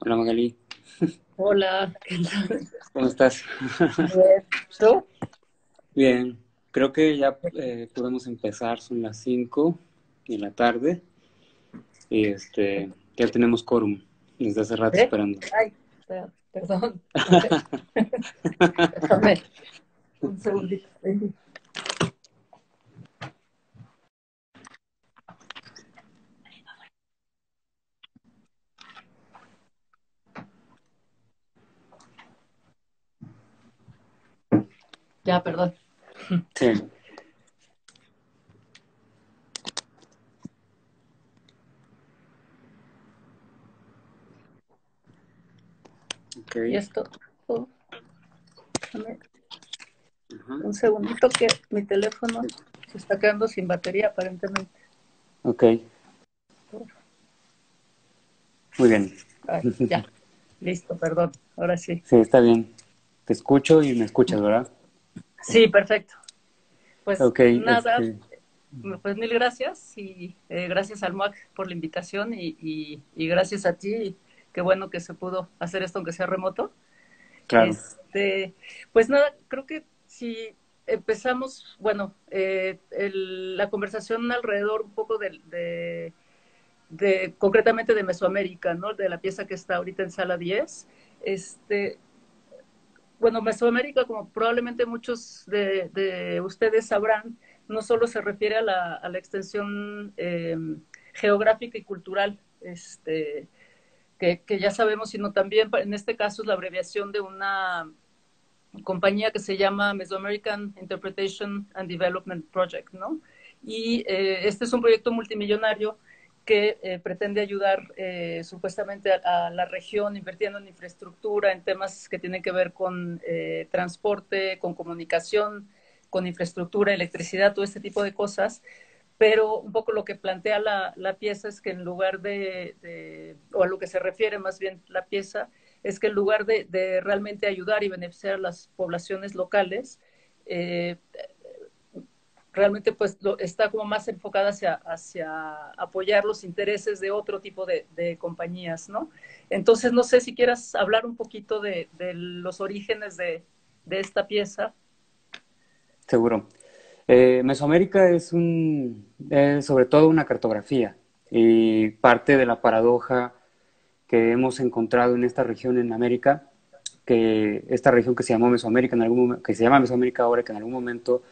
Hola Magali, Hola, ¿qué tal? ¿cómo estás? Bien. ¿Tú? Bien, creo que ya podemos empezar, son las 5 de la tarde y ya tenemos quórum desde hace rato ¿Eh? esperando. Ay, perdón. A ver, déjame un segundito. Ya, perdón. Sí, ok. Y esto, oh, déjame Ajá. un segundito que mi teléfono se está quedando sin batería aparentemente. Ok, muy bien. Ay, ya, listo, perdón. Ahora sí. Sí, está bien. Te escucho y me escuchas, ¿verdad? Sí, perfecto. Pues Ok, nada, pues mil gracias y gracias al MUAC por la invitación y gracias a ti. Qué bueno que se pudo hacer esto aunque sea remoto. claro. Pues nada, creo que si empezamos, bueno, la conversación alrededor un poco concretamente de Mesoamérica, ¿no? De la pieza que está ahorita en sala 10. Este, bueno, Mesoamérica, como probablemente muchos de ustedes sabrán, no solo se refiere a la extensión geográfica y cultural, que ya sabemos, sino también en este caso es la abreviación de una compañía que se llama Mesoamerican Interpretation and Development Project, ¿no? Y este es un proyecto multimillonario que pretende ayudar supuestamente a la región invirtiendo en infraestructura, en temas que tienen que ver con transporte, con comunicación, con infraestructura, electricidad, todo este tipo de cosas. Pero un poco lo que plantea la pieza es que en lugar o a lo que se refiere más bien la pieza, es que en lugar de realmente ayudar y beneficiar a las poblaciones locales, eh, realmente pues está como más enfocada hacia apoyar los intereses de otro tipo de compañías, ¿no? Entonces, no sé si quieras hablar un poquito de los orígenes de esta pieza. Seguro. Mesoamérica es sobre todo una cartografía y parte de la paradoja que hemos encontrado en esta región en América, que esta región que se llamó Mesoamérica que se llama Mesoamérica ahora, que en algún momento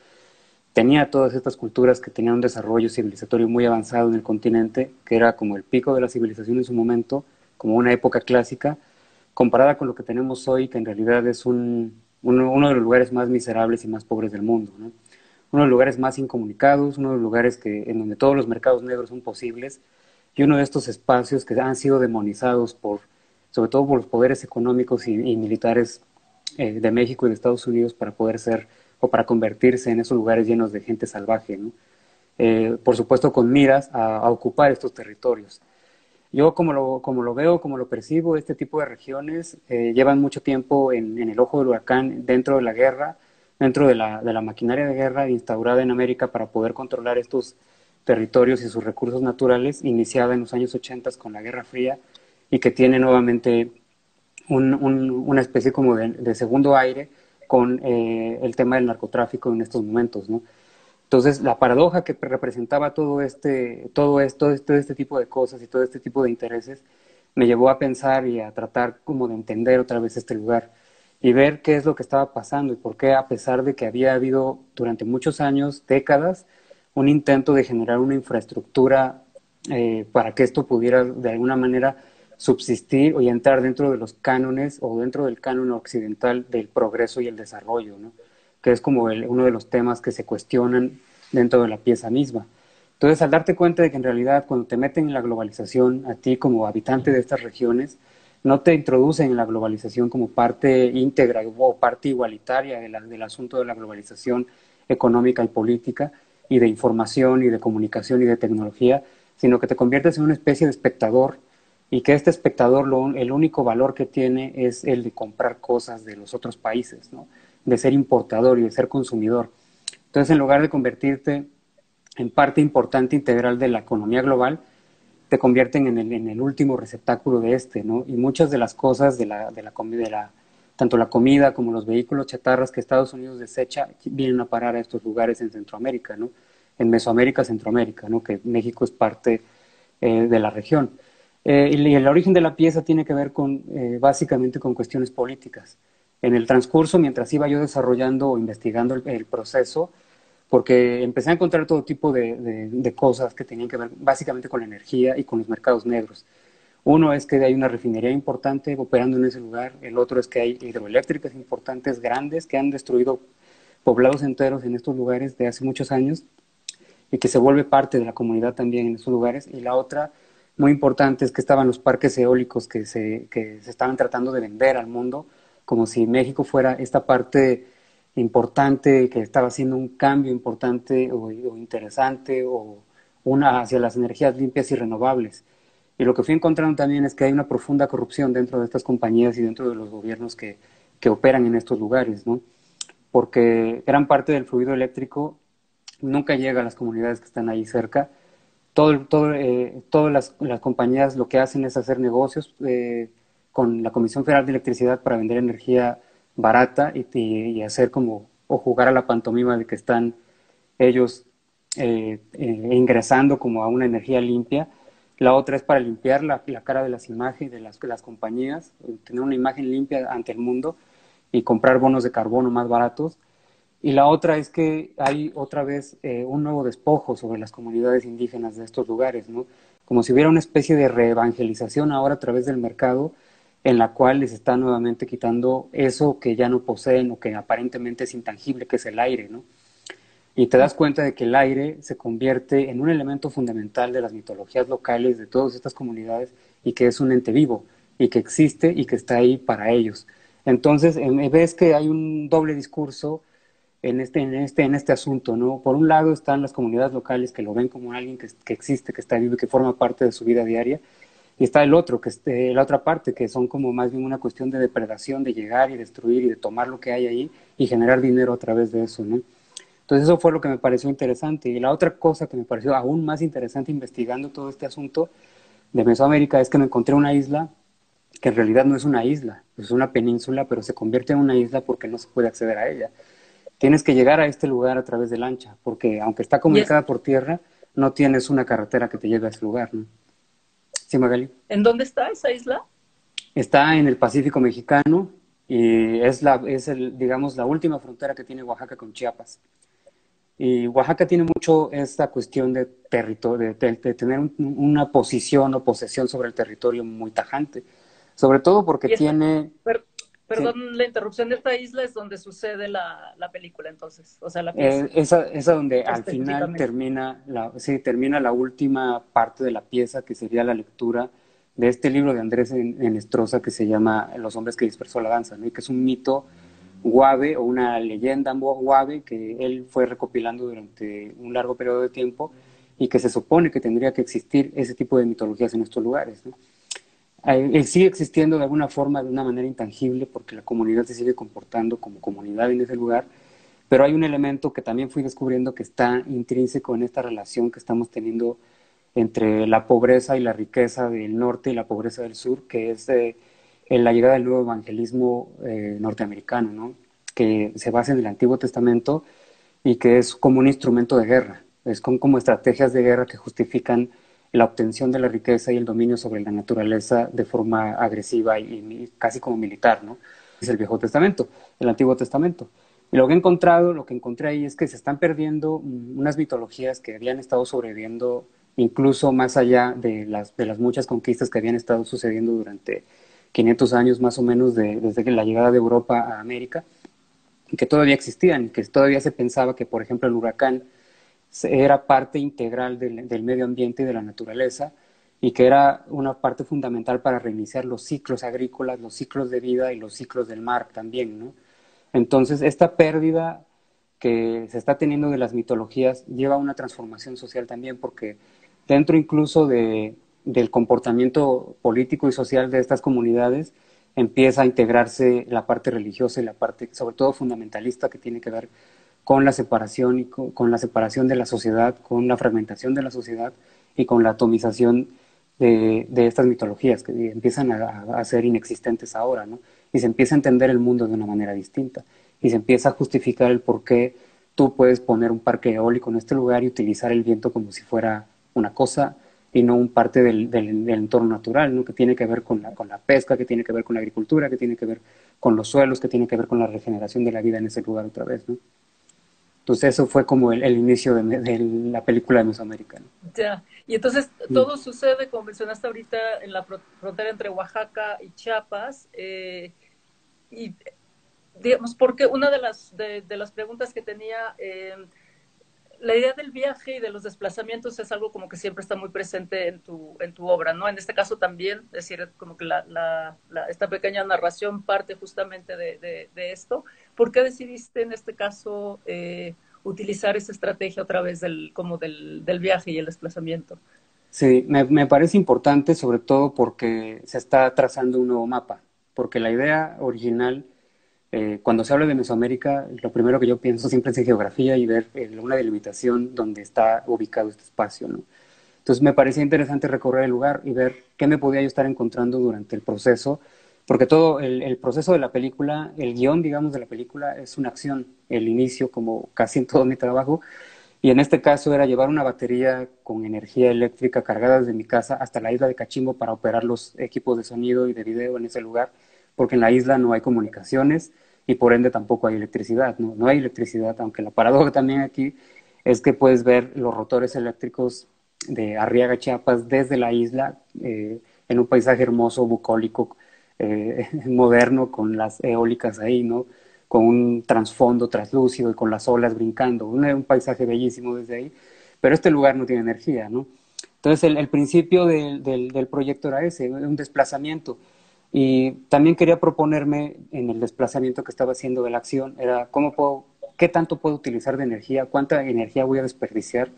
tenía todas estas culturas que tenían un desarrollo civilizatorio muy avanzado en el continente, que era como el pico de la civilización en su momento, como una época clásica, comparada con lo que tenemos hoy, que en realidad es uno de los lugares más miserables y más pobres del mundo, ¿no? Uno de los lugares más incomunicados, uno de los lugares en donde todos los mercados negros son posibles, y uno de estos espacios que han sido demonizados sobre todo por los poderes económicos y militares de México y de Estados Unidos para poder ser o para convertirse en esos lugares llenos de gente salvaje, ¿no? Por supuesto con miras a ocupar estos territorios. Yo como lo veo, como lo percibo, este tipo de regiones llevan mucho tiempo en el ojo del huracán dentro de la guerra, dentro de la maquinaria de guerra instaurada en América para poder controlar estos territorios y sus recursos naturales, iniciada en los años 80 con la Guerra Fría y que tiene nuevamente una especie como de segundo aire con el tema del narcotráfico en estos momentos, ¿no? Entonces, la paradoja que representaba todo este tipo de cosas y todo este tipo de intereses me llevó a pensar y a tratar como de entender otra vez este lugar y ver qué es lo que estaba pasando y por qué, a pesar de que había habido durante muchos años, décadas, un intento de generar una infraestructura para que esto pudiera de alguna manera subsistir y entrar dentro de los cánones o dentro del canon occidental del progreso y el desarrollo, ¿no? Que es como uno de los temas que se cuestionan dentro de la pieza misma. Entonces, al darte cuenta de que en realidad cuando te meten en la globalización, a ti como habitante de estas regiones, no te introducen en la globalización como parte íntegra o parte igualitaria del asunto de la globalización económica y política y de información y de comunicación y de tecnología, sino que te conviertes en una especie de espectador y que este espectador el único valor que tiene es el de comprar cosas de los otros países, ¿no? De ser importador y de ser consumidor. Entonces, en lugar de convertirte en parte importante integral de la economía global, te convierten en el último receptáculo de ¿no? Y muchas de las cosas de la comida, tanto la comida como los vehículos chatarras que Estados Unidos desecha, vienen a parar a estos lugares en Centroamérica, ¿no? En Mesoamérica, Centroamérica, ¿no? Que México es parte de la región. Y el origen de la pieza tiene que ver básicamente con cuestiones políticas. En el transcurso, mientras iba yo desarrollando o investigando el proceso, porque empecé a encontrar todo tipo de cosas que tenían que ver básicamente con la energía y con los mercados negros. Uno es que hay una refinería importante operando en ese lugar, el otro es que hay hidroeléctricas importantes, grandes, que han destruido poblados enteros en estos lugares de hace muchos años y que se vuelve parte de la comunidad también en esos lugares. Y la otra, muy importante, es que estaban los parques eólicos que se estaban tratando de vender al mundo, como si México fuera esta parte importante, que estaba haciendo un cambio importante o interesante o hacia las energías limpias y renovables. Y lo que fui encontrando también es que hay una profunda corrupción dentro de estas compañías y dentro de los gobiernos que operan en estos lugares, ¿no? Porque gran parte del fluido eléctrico nunca llega a las comunidades que están ahí cerca. Todas las compañías lo que hacen es hacer negocios con la Comisión Federal de Electricidad para vender energía barata y hacer como, o jugar a la pantomima de que están ellos ingresando como a una energía limpia. La otra es para limpiar la cara de las imágenes de las compañías, tener una imagen limpia ante el mundo y comprar bonos de carbono más baratos. Y la otra es que hay otra vez un nuevo despojo sobre las comunidades indígenas de estos lugares, ¿no? Como si hubiera una especie de reevangelización ahora a través del mercado en la cual les está nuevamente quitando eso que ya no poseen o que aparentemente es intangible, que es el aire, ¿no? Y te das cuenta de que el aire se convierte en un elemento fundamental de las mitologías locales de todas estas comunidades y que es un ente vivo y que existe y que está ahí para ellos. Entonces, ves que hay un doble discurso en este asunto, ¿no? Por un lado están las comunidades locales que lo ven como alguien que existe, que está vivo y que forma parte de su vida diaria, y está el otro, la otra parte, que son como más bien una cuestión de depredación, de llegar y destruir y de tomar lo que hay ahí y generar dinero a través de eso, ¿no? Entonces eso fue lo que me pareció interesante. Y la otra cosa que me pareció aún más interesante investigando todo este asunto de Mesoamérica es que me encontré una isla que en realidad no es una isla, es una península, pero se convierte en una isla porque no se puede acceder a ella. Tienes que llegar a este lugar a través de lancha, porque aunque está comunicada por tierra, no tienes una carretera que te lleve a ese lugar, ¿no? Sí, Magali. ¿En dónde está esa isla? Está en el Pacífico mexicano y digamos, la última frontera que tiene Oaxaca con Chiapas. Y Oaxaca tiene mucho esta cuestión de territorio, de tener una posición o posesión sobre el territorio muy tajante, sobre todo porque Y esta, tiene... per- Sí, perdón, la interrupción de esta isla es donde sucede la película, entonces, o sea, la pieza, esa donde al final específicamente. sí, termina la última parte de la pieza, que sería la lectura de este libro de Andrés Enestrosa que se llama Los hombres que dispersó la danza, ¿no? Y que es un mito guave o una leyenda guave que él fue recopilando durante un largo periodo de tiempo y que se supone que tendría que existir ese tipo de mitologías en estos lugares, ¿no? Sigue existiendo de alguna forma, de una manera intangible, porque la comunidad se sigue comportando como comunidad en ese lugar, pero hay un elemento que también fui descubriendo que está intrínseco en esta relación que estamos teniendo entre la pobreza y la riqueza del norte y la pobreza del sur, que es en la llegada del nuevo evangelismo norteamericano, ¿no? Que se basa en el Antiguo Testamento y que es como un instrumento de guerra, es como estrategias de guerra que justifican la obtención de la riqueza y el dominio sobre la naturaleza de forma agresiva y casi como militar, ¿no? Es el Viejo Testamento, el Antiguo Testamento. Y lo que encontré ahí es que se están perdiendo unas mitologías que habían estado sobreviviendo incluso más allá de las muchas conquistas que habían estado sucediendo durante 500 años más o menos desde la llegada de Europa a América, y que todavía existían, que todavía se pensaba que, por ejemplo, el huracán era parte integral del medio ambiente y de la naturaleza, y que era una parte fundamental para reiniciar los ciclos agrícolas, los ciclos de vida y los ciclos del mar también, ¿no? Entonces, esta pérdida que se está teniendo de las mitologías lleva a una transformación social también, porque dentro incluso del comportamiento político y social de estas comunidades empieza a integrarse la parte religiosa y la parte, sobre todo fundamentalista, que tiene que ver con la separación y con la separación de la sociedad, con la fragmentación de la sociedad y con la atomización de estas mitologías que empiezan a ser inexistentes ahora, ¿no? Y se empieza a entender el mundo de una manera distinta y se empieza a justificar el por qué tú puedes poner un parque eólico en este lugar y utilizar el viento como si fuera una cosa y no un parte del entorno natural, ¿no? Que tiene que ver con la pesca, que tiene que ver con la agricultura, que tiene que ver con los suelos, que tiene que ver con la regeneración de la vida en ese lugar otra vez, ¿no? Entonces eso fue como el inicio de la película de Mesoamérica, ¿no? Ya. Y entonces Mm. todo sucede, como mencionaste ahorita, en la frontera entre Oaxaca y Chiapas. Y digamos, porque una de las preguntas que tenía, la idea del viaje y de los desplazamientos es algo como que siempre está muy presente en tu obra, ¿no? En este caso también, es decir, como que esta pequeña narración parte justamente de esto. ¿Por qué decidiste en este caso utilizar esa estrategia otra vez del viaje y el desplazamiento? Sí, me parece importante sobre todo porque se está trazando un nuevo mapa, porque la idea original, cuando se habla de Mesoamérica, lo primero que yo pienso siempre es en geografía y ver una delimitación donde está ubicado este espacio, ¿no? Entonces me parecía interesante recorrer el lugar y ver qué me podía yo estar encontrando durante el proceso, porque todo el proceso de la película, el guión, digamos, de la película es una acción, el inicio, como casi en todo mi trabajo, y en este caso era llevar una batería con energía eléctrica cargada desde mi casa hasta la isla de Cachimbo para operar los equipos de sonido y de video en ese lugar, porque en la isla no hay comunicaciones y por ende tampoco hay electricidad, ¿no? No hay electricidad, aunque la paradoja también aquí es que puedes ver los rotores eléctricos de Arriaga, Chiapas, desde la isla, en un paisaje hermoso, bucólico, moderno, con las eólicas ahí, ¿no? Con un trasfondo traslúcido y con las olas brincando, un paisaje bellísimo desde ahí, pero este lugar no tiene energía, ¿no? Entonces el principio del proyecto era ese, un desplazamiento. Y también quería proponerme en el desplazamiento que estaba haciendo de la acción, era qué tanto puedo utilizar de energía, cuánta energía voy a desperdiciar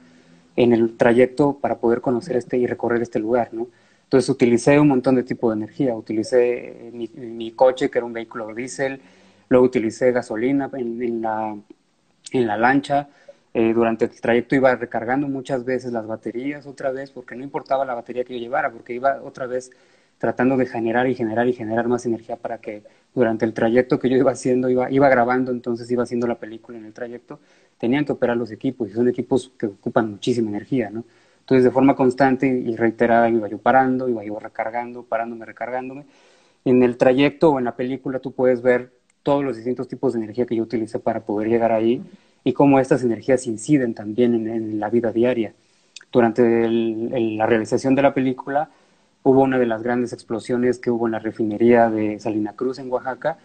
en el trayecto para poder conocer y recorrer este lugar, ¿no? Entonces utilicé un montón de tipo de energía, utilicé mi coche, que era un vehículo diésel, luego utilicé gasolina en la lancha, durante el trayecto iba recargando muchas veces las baterías otra vez, porque no importaba la batería que yo llevara, porque iba otra vez tratando de generar y generar y generar más energía para que durante el trayecto que yo iba haciendo, iba grabando, entonces iba haciendo la película en el trayecto, tenían que operar los equipos y son equipos que ocupan muchísima energía, ¿no? Entonces de forma constante y reiterada iba yo parando, iba yo recargando, parándome, recargándome. En el trayecto o en la película tú puedes ver todos los distintos tipos de energía que yo utilicé para poder llegar ahí y cómo estas energías inciden también en la vida diaria. Durante la realización de la película hubo una de las grandes explosiones que hubo en la refinería de Salina Cruz en Oaxaca,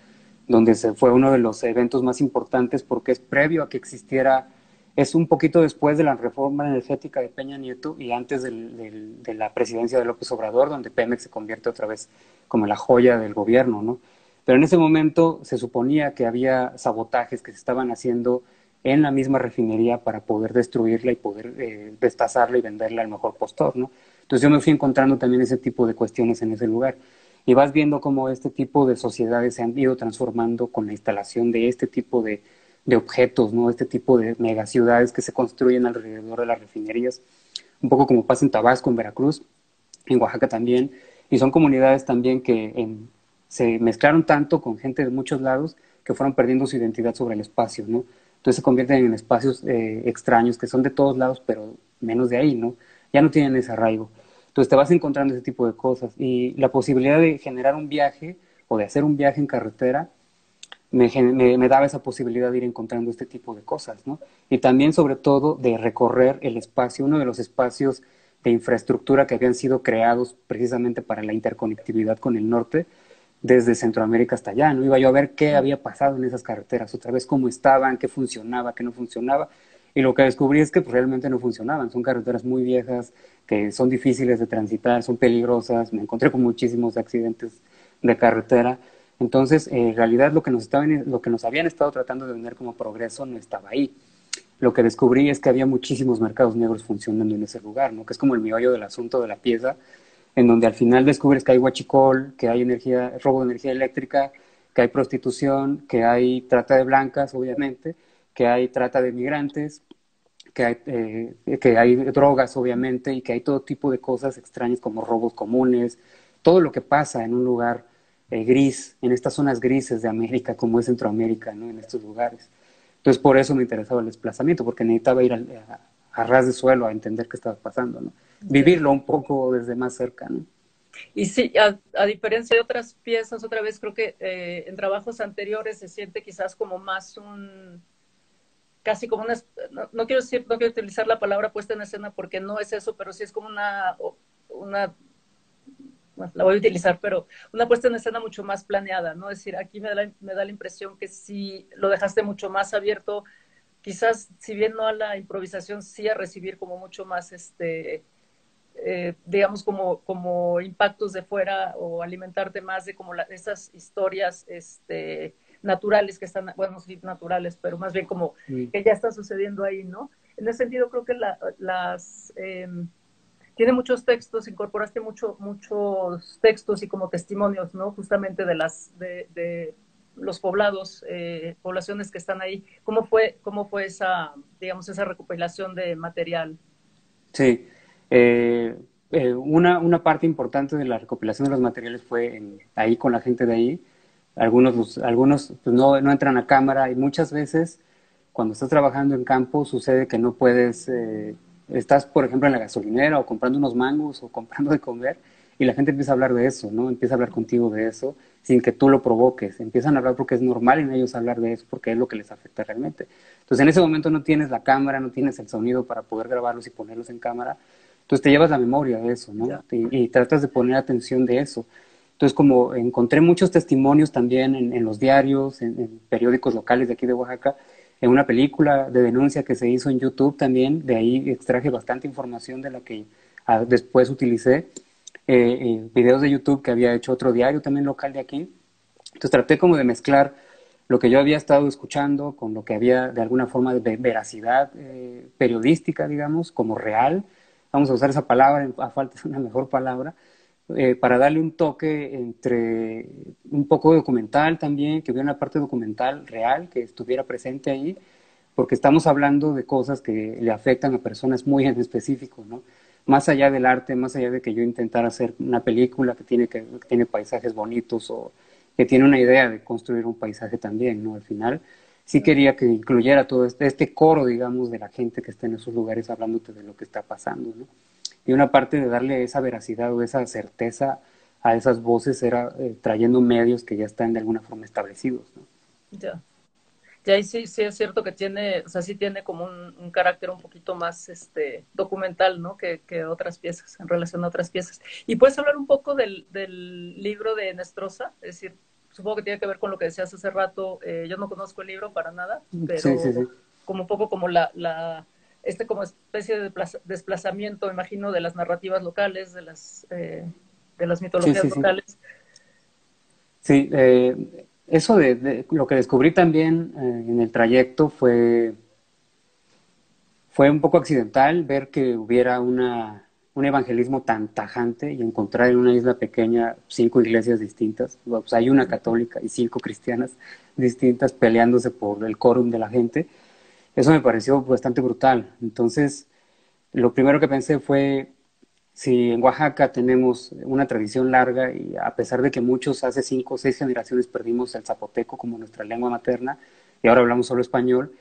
donde se fue uno de los eventos más importantes porque es previo a que existiera, es un poquito después de la reforma energética de Peña Nieto y antes de la presidencia de López Obrador, donde Pemex se convierte otra vez como la joya del gobierno, ¿no? Pero en ese momento se suponía que había sabotajes que se estaban haciendo en la misma refinería para poder destruirla y poder destazarla y venderla al mejor postor, ¿no? Entonces yo me fui encontrando también ese tipo de cuestiones en ese lugar. Y vas viendo cómo este tipo de sociedades se han ido transformando con la instalación de este tipo de objetos, ¿no? Este tipo de megaciudades que se construyen alrededor de las refinerías, un poco como pasa en Tabasco, en Veracruz, en Oaxaca también, y son comunidades también que se mezclaron tanto con gente de muchos lados que fueron perdiendo su identidad sobre el espacio, ¿no? Entonces se convierten en espacios extraños que son de todos lados, pero menos de ahí, ¿no? Ya no tienen ese arraigo. Entonces te vas encontrando ese tipo de cosas y la posibilidad de generar un viaje o de hacer un viaje en carretera me daba esa posibilidad de ir encontrando este tipo de cosas, ¿no? Y también, sobre todo, de recorrer el espacio, uno de los espacios de infraestructura que habían sido creados precisamente para la interconectividad con el norte, desde Centroamérica hasta allá, ¿no? Iba yo a ver qué había pasado en esas carreteras, otra vez cómo estaban, qué funcionaba, qué no funcionaba, y lo que descubrí es que pues, realmente no funcionaban, son carreteras muy viejas, que son difíciles de transitar, son peligrosas, me encontré con muchísimos accidentes de carretera, entonces en realidad lo que nos habían estado tratando de vender como progreso no estaba ahí. Lo que descubrí es que había muchísimos mercados negros funcionando en ese lugar, ¿no? Que es como el meollo del asunto de la pieza, en donde al final descubres que hay huachicol, que hay energía, robo de energía eléctrica, que hay prostitución, que hay trata de blancas, obviamente, que hay trata de migrantes, que hay drogas, obviamente, y que hay todo tipo de cosas extrañas como robos comunes, todo lo que pasa en un lugar gris, en estas zonas grises de América, como es Centroamérica, ¿no? En estos lugares. Entonces, por eso me interesaba el desplazamiento, porque necesitaba ir a ras de suelo a entender qué estaba pasando, ¿no? Sí. Vivirlo un poco desde más cerca, ¿no? Y sí, a diferencia de otras piezas, otra vez creo que en trabajos anteriores se siente quizás como más casi como una, no quiero decir, no quiero utilizar la palabra puesta en escena porque no es eso, pero sí es como una bueno, la voy a utilizar, pero una puesta en escena mucho más planeada, ¿no? Es decir, aquí me da la impresión que sí lo dejaste mucho más abierto, quizás, si bien no a la improvisación, sí a recibir como mucho más, digamos, como impactos de fuera o alimentarte más de como esas historias, naturales que están, bueno, no sé si naturales, pero más bien como Mm. que ya está sucediendo ahí, ¿no? En ese sentido, creo que tiene muchos textos, incorporaste muchos textos y como testimonios, ¿no? Justamente de los poblados, poblaciones que están ahí. Cómo fue esa, digamos, esa recopilación de material? Sí. Una parte importante de la recopilación de los materiales fue ahí con la gente de ahí. Algunos pues, no entran a cámara y muchas veces cuando estás trabajando en campo sucede que no puedes, estás por ejemplo en la gasolinera o comprando unos mangos o comprando de comer y la gente empieza a hablar de eso, ¿no? Empieza a hablar contigo de eso sin que tú lo provoques. Empiezan a hablar porque es normal en ellos hablar de eso porque es lo que les afecta realmente. Entonces en ese momento no tienes la cámara, no tienes el sonido para poder grabarlos y ponerlos en cámara. Entonces te llevas la memoria de eso, ¿no? Ya. Y tratas de poner atención de eso. Entonces, como encontré muchos testimonios también en los diarios, en periódicos locales de aquí de Oaxaca, en una película de denuncia que se hizo en YouTube también, de ahí extraje bastante información de la que después utilicé, videos de YouTube que había hecho otro diario también local de aquí. Entonces traté como de mezclar lo que yo había estado escuchando con lo que había de alguna forma de veracidad periodística, digamos, como real. Vamos a usar esa palabra, a falta de una mejor palabra, para darle un toque entre un poco documental también, que hubiera una parte documental real que estuviera presente ahí, porque estamos hablando de cosas que le afectan a personas muy en específico, ¿no? Más allá del arte, más allá de que yo intentara hacer una película que tiene paisajes bonitos o que tiene una idea de construir un paisaje también, ¿no? Al final sí quería que incluyera todo este coro, digamos, de la gente que está en esos lugares hablándote de lo que está pasando, ¿no? Y una parte de darle esa veracidad o esa certeza a esas voces era trayendo medios que ya están de alguna forma establecidos, ¿no? Ya. Ya ahí sí, sí es cierto que tiene, o sea, sí tiene como un carácter un poquito más documental, ¿no? Que otras piezas, en relación a otras piezas. ¿Y puedes hablar un poco del libro de Nestrosa? Es decir, supongo que tiene que ver con lo que decías hace rato. Yo no conozco el libro para nada, Sí, sí, pero sí. como un poco como como especie de desplazamiento, imagino, de las narrativas locales, de las Sí, mitologías sí, sí. locales. Sí, eso de lo que descubrí también en el trayecto fue un poco accidental ver que hubiera un evangelismo tan tajante y encontrar en una isla pequeña 5 iglesias distintas. Bueno, pues hay una católica y 5 cristianas distintas peleándose por el quórum de la gente. Eso me pareció bastante brutal. Entonces, lo primero que pensé fue, si en Oaxaca tenemos una tradición larga y a pesar de que muchos hace 5 o 6 generaciones perdimos el zapoteco como nuestra lengua materna y ahora hablamos solo español,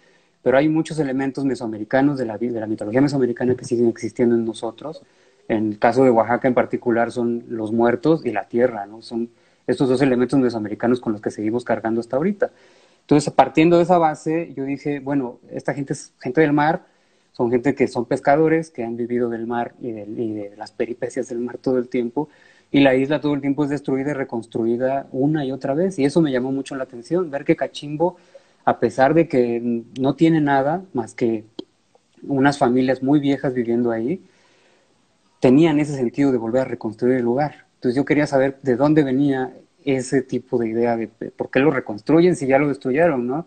pero hay muchos elementos mesoamericanos de la mitología mesoamericana que siguen existiendo en nosotros. En el caso de Oaxaca en particular son los muertos y la tierra, ¿no? Son estos dos elementos mesoamericanos con los que seguimos cargando hasta ahorita. Entonces, partiendo de esa base, yo dije, bueno, esta gente es gente del mar, son gente que son pescadores, que han vivido del mar y de las peripecias del mar todo el tiempo, y la isla todo el tiempo es destruida y reconstruida una y otra vez, y eso me llamó mucho la atención, ver que Cachimbo, a pesar de que no tiene nada más que unas familias muy viejas viviendo ahí, tenían ese sentido de volver a reconstruir el lugar. Entonces yo quería saber de dónde venía ese tipo de idea de por qué lo reconstruyen si ya lo destruyeron, ¿no?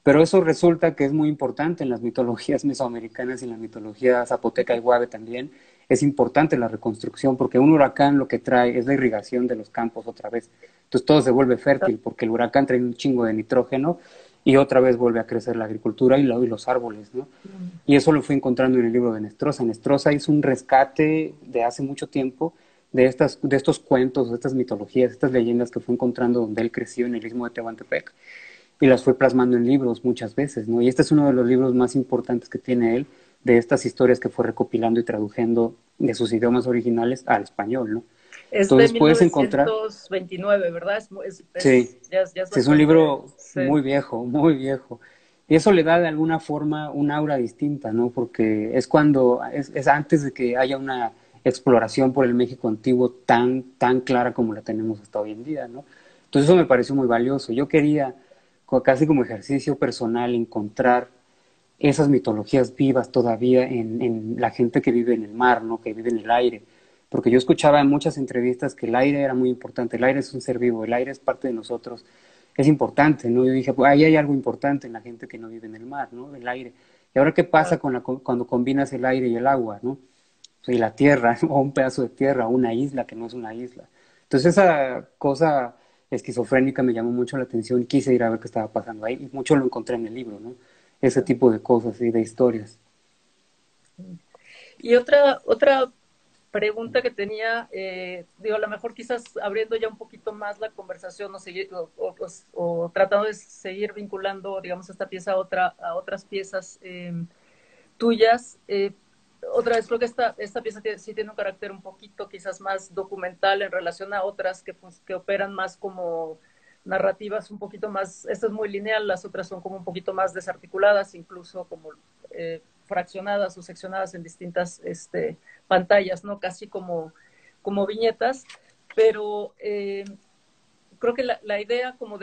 Pero eso resulta que es muy importante en las mitologías mesoamericanas y en la mitología zapoteca y guave también. Es importante la reconstrucción porque un huracán lo que trae es la irrigación de los campos otra vez. Entonces todo se vuelve fértil porque el huracán trae un chingo de nitrógeno y otra vez vuelve a crecer la agricultura y los árboles, ¿no? Y eso lo fui encontrando en el libro de Nestroza. Nestroza hizo un rescate de hace mucho tiempo de estos cuentos, de estas mitologías, estas leyendas que fue encontrando donde él creció en el istmo de Tehuantepec y las fue plasmando en libros muchas veces, ¿no? Y este es uno de los libros más importantes que tiene él, de estas historias que fue recopilando y traduciendo de sus idiomas originales al español, ¿no? Es de Entonces puedes encontrar, 1929, ¿verdad? sí, Ya es sí, es un bastante, libro sí. muy viejo, muy viejo. Y eso le da de alguna forma un aura distinta, ¿no? Porque es cuando, es antes de que haya una exploración por el México antiguo tan clara como la tenemos hasta hoy en día, ¿no? Entonces eso me pareció muy valioso. Yo quería, casi como ejercicio personal, encontrar esas mitologías vivas todavía en la gente que vive en el mar, ¿no? Que vive en el aire. Porque yo escuchaba en muchas entrevistas que el aire era muy importante, el aire es un ser vivo, el aire es parte de nosotros, es importante, ¿no? Yo dije, pues ahí hay algo importante en la gente que no vive en el mar, ¿no? El aire. ¿Y ahora qué pasa Claro. cuando combinas el aire y el agua, ¿no? Y la tierra, o un pedazo de tierra, o una isla que no es una isla. Entonces esa cosa esquizofrénica me llamó mucho la atención y quise ir a ver qué estaba pasando ahí, y mucho lo encontré en el libro, ¿no? Ese tipo de cosas y de historias. Y otra pregunta que tenía, digo, a lo mejor quizás abriendo ya un poquito más la conversación o tratando de seguir vinculando, digamos, esta pieza a otras piezas tuyas. Otra vez creo que esta pieza sí tiene un carácter un poquito quizás más documental en relación a otras que operan más como narrativas un poquito más, esta es muy lineal, las otras son como un poquito más desarticuladas, incluso como fraccionadas o seccionadas en distintas pantallas, ¿no? Casi como viñetas, pero creo que la idea como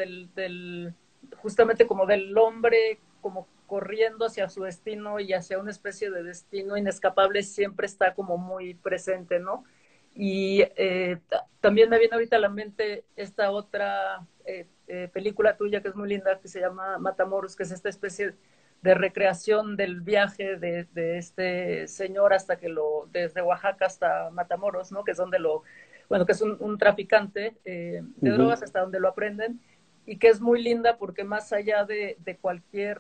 justamente como del hombre como corriendo hacia su destino y hacia una especie de destino inescapable siempre está como muy presente, ¿no? Y también me viene ahorita a la mente esta otra película tuya que es muy linda, que se llama Matamoros, que es esta especie de recreación del viaje de este señor desde Oaxaca hasta Matamoros, ¿no? Que es donde bueno, que es un traficante de Ujú. drogas hasta donde lo aprenden y que es muy linda porque más allá de cualquier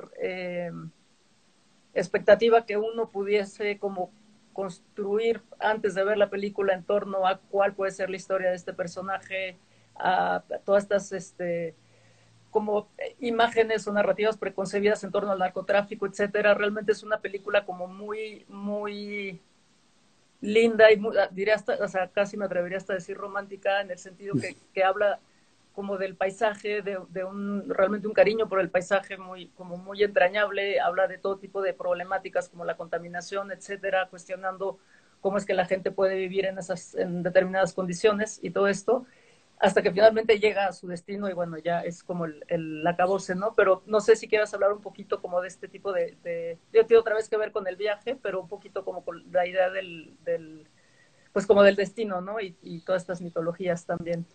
expectativa que uno pudiese como construir antes de ver la película en torno a cuál puede ser la historia de este personaje, a todas estas como imágenes o narrativas preconcebidas en torno al narcotráfico, etcétera. Realmente es una película como muy linda y diría hasta, o sea, casi me atrevería hasta a decir romántica en el sentido que habla como del paisaje, realmente un cariño por el paisaje como muy entrañable, habla de todo tipo de problemáticas como la contaminación, etcétera, cuestionando cómo es que la gente puede vivir en determinadas condiciones y todo esto, hasta que finalmente llega a su destino y bueno, ya es como el acabose, ¿no? Pero no sé si quieras hablar un poquito como de este tipo yo tengo otra vez que ver con el viaje, pero un poquito como con la idea pues como del destino, ¿no? Y todas estas mitologías también.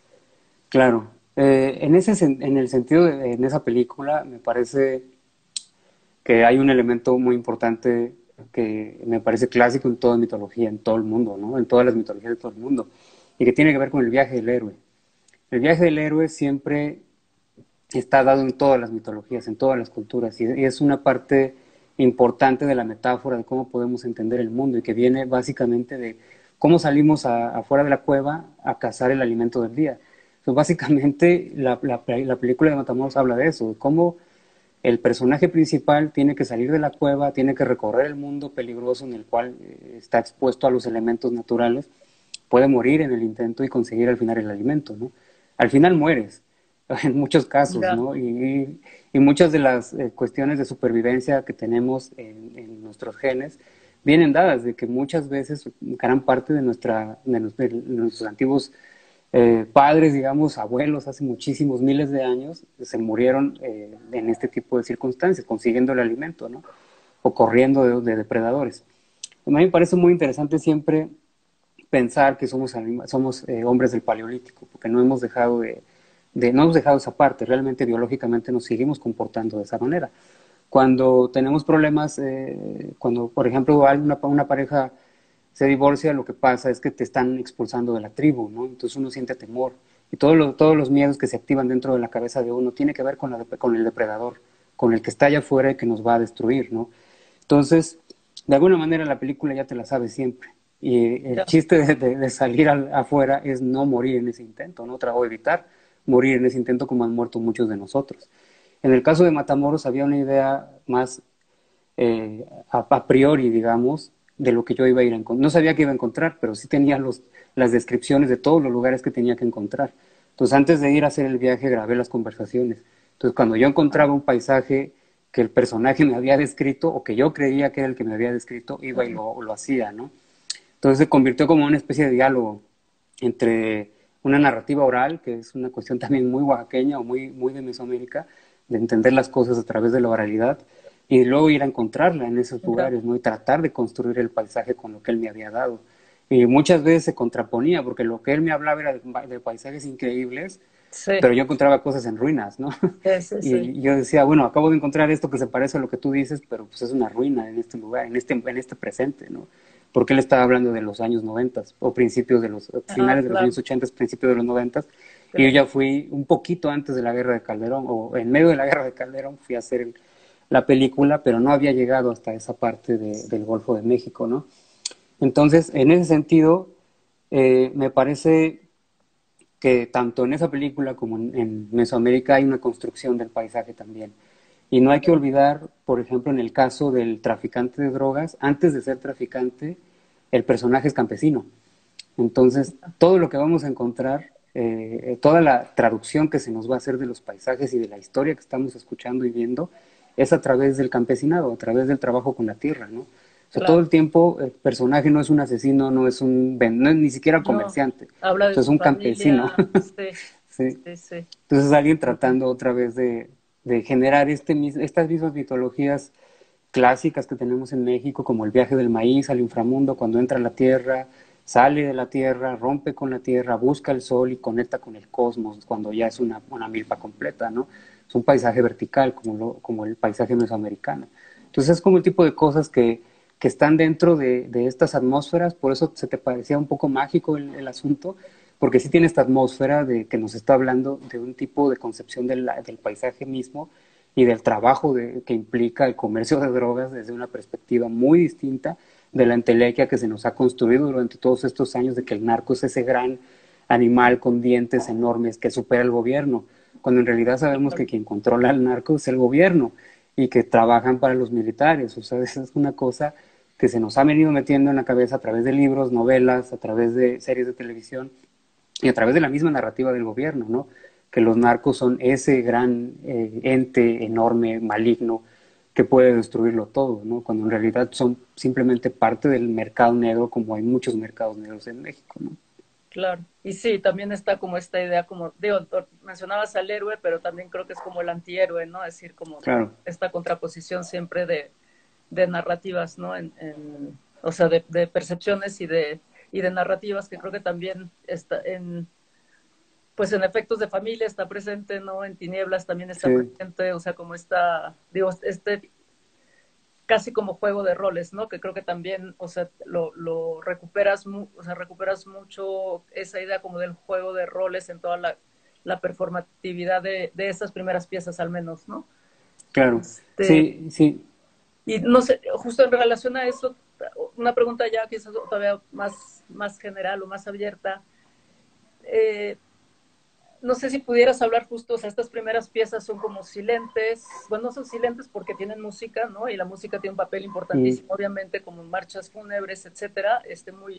Claro. En el sentido en esa película me parece que hay un elemento muy importante que me parece clásico en toda mitología, en todo el mundo, ¿no? En todas las mitologías de todo el mundo, y que tiene que ver con el viaje del héroe. El viaje del héroe siempre está dado en todas las mitologías, en todas las culturas, y es una parte importante de la metáfora de cómo podemos entender el mundo y que viene básicamente de cómo salimos afuera de la cueva a cazar el alimento del día. Entonces, básicamente la película de Matamoros habla de eso, de cómo el personaje principal tiene que salir de la cueva, tiene que recorrer el mundo peligroso en el cual está expuesto a los elementos naturales, puede morir en el intento y conseguir al final el alimento, ¿no? Al final mueres, en muchos casos, Ya, ¿no? Y muchas de las cuestiones de supervivencia que tenemos en nuestros genes vienen dadas de que muchas veces gran parte de nuestros antiguos padres, digamos, abuelos, hace muchísimos miles de años, se murieron en este tipo de circunstancias, consiguiendo el alimento, ¿no? O corriendo de depredadores. A mí me parece muy interesante siempre pensar que somos hombres del paleolítico, porque no hemos dejado esa parte, realmente biológicamente nos seguimos comportando de esa manera. Cuando tenemos problemas, cuando por ejemplo una pareja se divorcia, lo que pasa es que te están expulsando de la tribu, ¿no? Entonces uno siente temor. Y todos los miedos que se activan dentro de la cabeza de uno tiene que ver con el depredador, con el que está allá afuera y que nos va a destruir, ¿no? Entonces, de alguna manera la película ya te la sabes siempre. Y el Ya, chiste de salir afuera es no morir en ese intento, ¿no? O evitar morir en ese intento como han muerto muchos de nosotros. En el caso de Matamoros había una idea más a priori, digamos, de lo que yo iba a ir a encontrar. No sabía que iba a encontrar, pero sí tenía las descripciones de todos los lugares que tenía que encontrar. Entonces, antes de ir a hacer el viaje, grabé las conversaciones. Entonces, cuando yo encontraba un paisaje que el personaje me había descrito o que yo creía que era el que me había descrito, iba y lo hacía, ¿no? Entonces se convirtió como una especie de diálogo entre una narrativa oral, que es una cuestión también muy oaxaqueña o muy de Mesoamérica, de entender las cosas a través de la oralidad, y luego ir a encontrarla en esos ya, lugares, ¿no? Y tratar de construir el paisaje con lo que él me había dado. Y muchas veces se contraponía, porque lo que él me hablaba era de paisajes increíbles, sí, pero yo encontraba cosas en ruinas, ¿no? sí, sí, sí, Y yo decía, bueno, acabo de encontrar esto que se parece a lo que tú dices, pero pues es una ruina en este lugar, en este presente, ¿no? Porque él estaba hablando de los años 90 o principios de los finales de los claro, años 80, principios de los 90, y yo claro, ya fui un poquito antes de la guerra de Calderón, o en medio de la guerra de Calderón, fui a hacer la película, pero no había llegado hasta esa parte del Golfo de México, ¿no? Entonces, en ese sentido, me parece que tanto en esa película como en Mesoamérica hay una construcción del paisaje también. Y no hay que olvidar, por ejemplo, en el caso del traficante de drogas, antes de ser traficante, el personaje es campesino. Entonces, todo lo que vamos a encontrar, toda la traducción que se nos va a hacer de los paisajes y de la historia que estamos escuchando y viendo, es a través del campesinado, a través del trabajo con la tierra, ¿no? O sea, todo claro. el tiempo el personaje no es un asesino, no es ni siquiera No, comerciante, habla o de sea, es su un campesino. familia, sí, Sí. sí, sí. Entonces alguien tratando otra vez de generar estas mismas mitologías clásicas que tenemos en México, como el viaje del maíz al inframundo, cuando entra a la tierra, sale de la tierra, rompe con la tierra, busca el sol y conecta con el cosmos, cuando ya es una milpa completa, ¿no? Es un paisaje vertical, como el paisaje mesoamericano. Entonces es como el tipo de cosas que están dentro de estas atmósferas, por eso se te parecía un poco mágico el asunto, porque sí tiene esta atmósfera de que nos está hablando de un tipo de concepción del paisaje mismo y del trabajo que implica el comercio de drogas desde una perspectiva muy distinta de la entelequia que se nos ha construido durante todos estos años de que el narco es ese gran animal con dientes enormes que supera el gobierno, cuando en realidad sabemos que quien controla al narco es el gobierno y que trabajan para los militares. O sea, esa es una cosa que se nos ha venido metiendo en la cabeza a través de libros, novelas, a través de series de televisión y a través de la misma narrativa del gobierno, ¿no? Que los narcos son ese gran ente enorme, maligno, que puede destruirlo todo, ¿no? Cuando en realidad son simplemente parte del mercado negro, como hay muchos mercados negros en México, ¿no? Claro. Y sí, también está como esta idea, como, digo, mencionabas al héroe, pero también creo que es como el antihéroe, ¿no? Es decir, como Claro, esta contraposición siempre de narrativas, ¿no? O sea, de percepciones y de narrativas que creo que también está pues en Efectos de Familia está presente, ¿no? En Tinieblas también está sí, presente, o sea, como esta, digo, casi como juego de roles, ¿no? Que creo que también, o sea, lo recuperas, o sea, recuperas mucho esa idea como del juego de roles en toda la performatividad de esas primeras piezas al menos, ¿no? claro. Este, Sí, sí, y no sé, justo en relación a eso, una pregunta ya quizás todavía más general o más abierta. Eh, no sé si pudieras hablar justo, o sea, estas primeras piezas son como silentes, bueno, no son silentes porque tienen música, ¿no? Y la música tiene un papel mm, importantísimo, obviamente, como en marchas fúnebres, etcétera,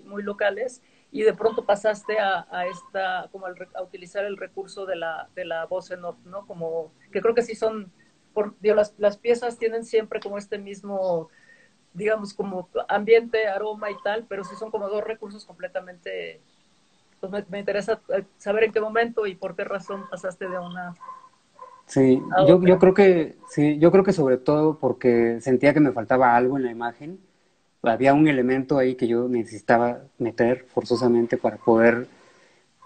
muy locales, y de pronto pasaste como a utilizar el recurso de la voz en off, ¿no? Como, que creo que sí son, digo, las piezas tienen siempre como este mismo, digamos, como ambiente, aroma y tal, pero sí son como dos recursos completamente pues me interesa saber en qué momento y por qué razón pasaste de una sí. a Yo otra. creo que, sí, yo creo que sobre todo porque sentía que me faltaba algo en la imagen. Había un elemento ahí que yo necesitaba meter forzosamente para poder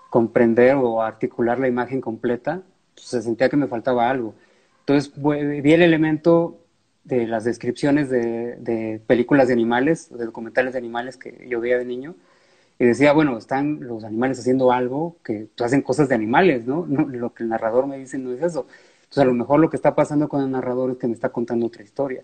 comprender o articular la imagen completa, pues se sentía que me faltaba algo. Entonces vi el elemento de las descripciones de películas de animales, de documentales de animales que yo veía de niño, y decía, bueno, están los animales haciendo algo que hacen cosas de animales, ¿no? No, lo que el narrador me dice no es eso. Entonces, a lo mejor lo que está pasando con el narrador es que me está contando otra historia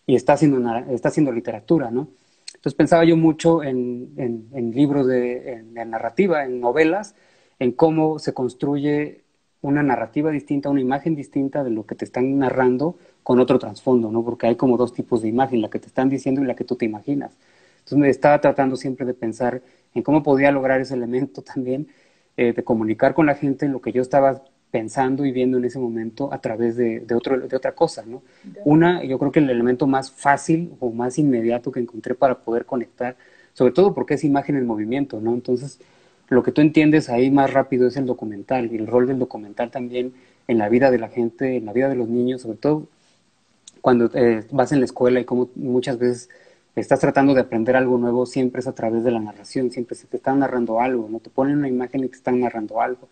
y está haciendo literatura, ¿no? Entonces pensaba yo mucho en libros en narrativa, en novelas, en cómo se construye una narrativa distinta, una imagen distinta de lo que te están narrando con otro trasfondo, ¿no? Porque hay como dos tipos de imagen, la que te están diciendo y la que tú te imaginas. Entonces me estaba tratando siempre de pensar en cómo podía lograr ese elemento también, de comunicar con la gente lo que yo estaba pensando y viendo en ese momento a través de otra cosa, ¿no? Yo creo que el elemento más fácil o más inmediato que encontré para poder conectar, sobre todo porque es imagen en movimiento, ¿no? Entonces, lo que tú entiendes ahí más rápido es el documental y el rol del documental también en la vida de la gente, en la vida de los niños, sobre todo cuando vas en la escuela y como muchas veces estás tratando de aprender algo nuevo, siempre es a través de la narración, siempre se te está narrando algo, no te ponen una imagen y te están narrando algo.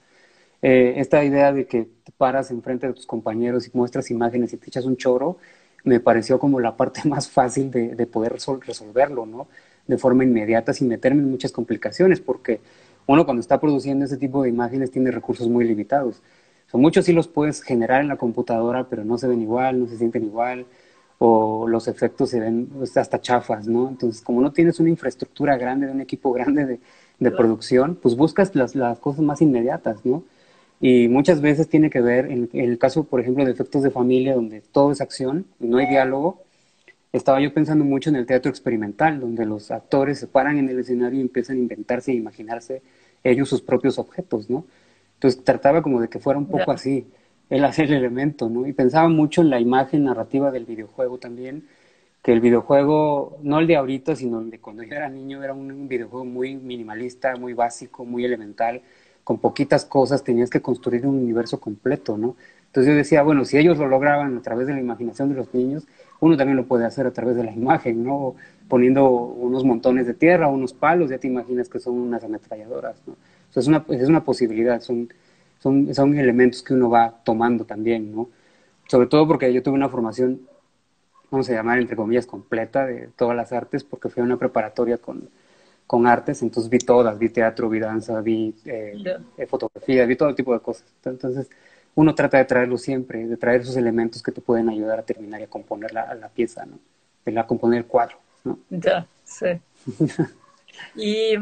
Esta idea de que te paras enfrente de tus compañeros y muestras imágenes y te echas un choro, me pareció como la parte más fácil de poder resolverlo, ¿no? De forma inmediata, sin meterme en muchas complicaciones, porque uno cuando está produciendo ese tipo de imágenes tiene recursos muy limitados. Son muchos sí los puedes generar en la computadora, pero no se ven igual, no se sienten igual, o los efectos se ven hasta chafas, ¿no? Entonces, como no tienes una infraestructura grande, de un equipo grande de producción, pues buscas las cosas más inmediatas, ¿no? Y muchas veces tiene que ver, en el caso, por ejemplo, de efectos de familia, donde todo es acción y no hay diálogo, estaba yo pensando mucho en el teatro experimental, donde los actores se paran en el escenario y empiezan a inventarse e imaginarse ellos sus propios objetos, ¿no? Entonces trataba como de que fuera un poco así, el hacer el elemento, ¿no? Y pensaba mucho en la imagen narrativa del videojuego también, que el videojuego, no el de ahorita, sino el de cuando yo era niño, era un videojuego muy minimalista, muy básico, muy elemental, con poquitas cosas tenías que construir un universo completo, ¿no? Entonces yo decía, bueno, si ellos lo lograban a través de la imaginación de los niños, uno también lo puede hacer a través de la imagen, ¿no? Poniendo unos montones de tierra, unos palos, ya te imaginas que son unas ametralladoras, ¿no? Entonces es una posibilidad, son elementos que uno va tomando también, ¿no? Sobre todo porque yo tuve una formación, vamos a llamar entre comillas, completa de todas las artes, porque fui a una preparatoria con artes, entonces vi todas, vi teatro, vi danza, vi fotografía, vi todo tipo de cosas. Entonces, uno trata de traerlo siempre, de traer esos elementos que te pueden ayudar a terminar y a componer la pieza, ¿no? A componer el cuadro, ¿no? Ya, sí. Y,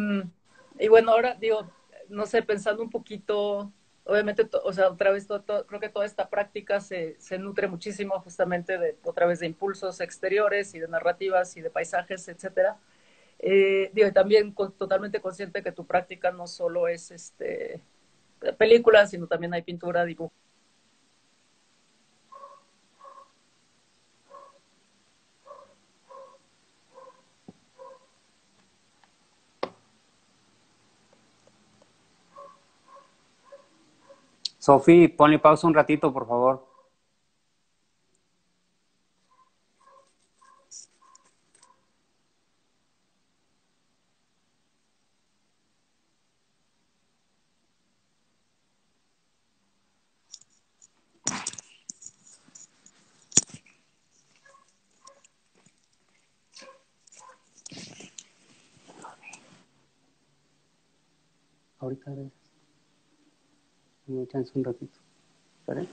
y bueno, ahora digo, no sé, pensando un poquito, obviamente, o sea, otra vez, creo que toda esta práctica se nutre muchísimo justamente otra vez de impulsos exteriores y de narrativas y de paisajes, etcétera. Digo, y también totalmente consciente que tu práctica no solo es películas, sino también hay pintura, dibujo. Sofi, ponle pausa un ratito, por favor. Ahorita, me chance un ratito. ¿Vale?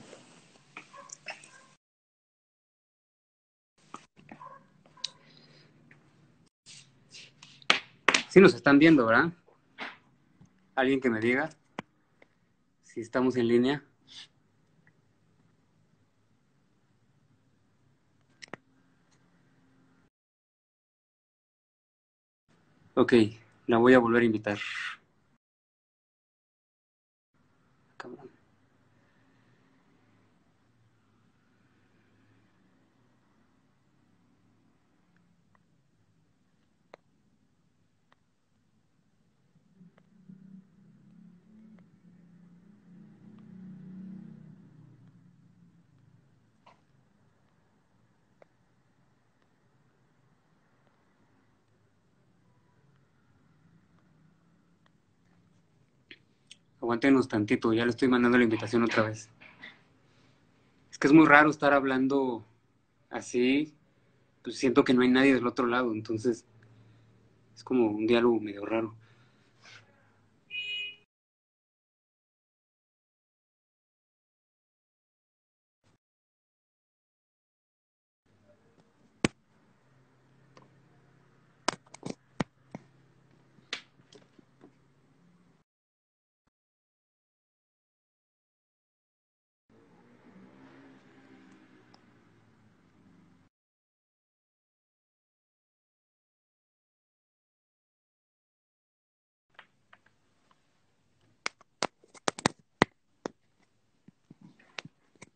Sí nos están viendo, ¿verdad? ¿Alguien que me diga si estamos en línea? Ok, la voy a volver a invitar. Cabrón. Aguántenos tantito, ya le estoy mandando la invitación otra vez. Es que es muy raro estar hablando así, pues siento que no hay nadie del otro lado, entonces es como un diálogo medio raro.